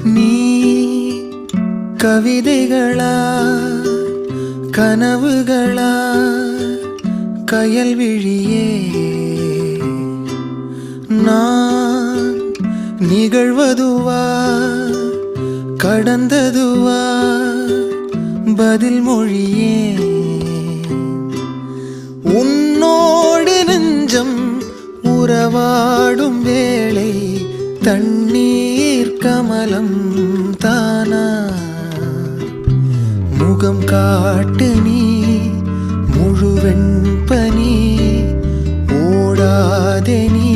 நீ கவிதைகளா கனவுகளா கயல்விழியே நான் நிகழ்வதுவா கடந்ததுவா பதில் மொழியே உன்னோடு நெஞ்சம் உறவாடும் வேளை தண்ணீர் கமலம் தானா முகம் காட்டு நீ முழுவெண் பனி ஓடாதே நீ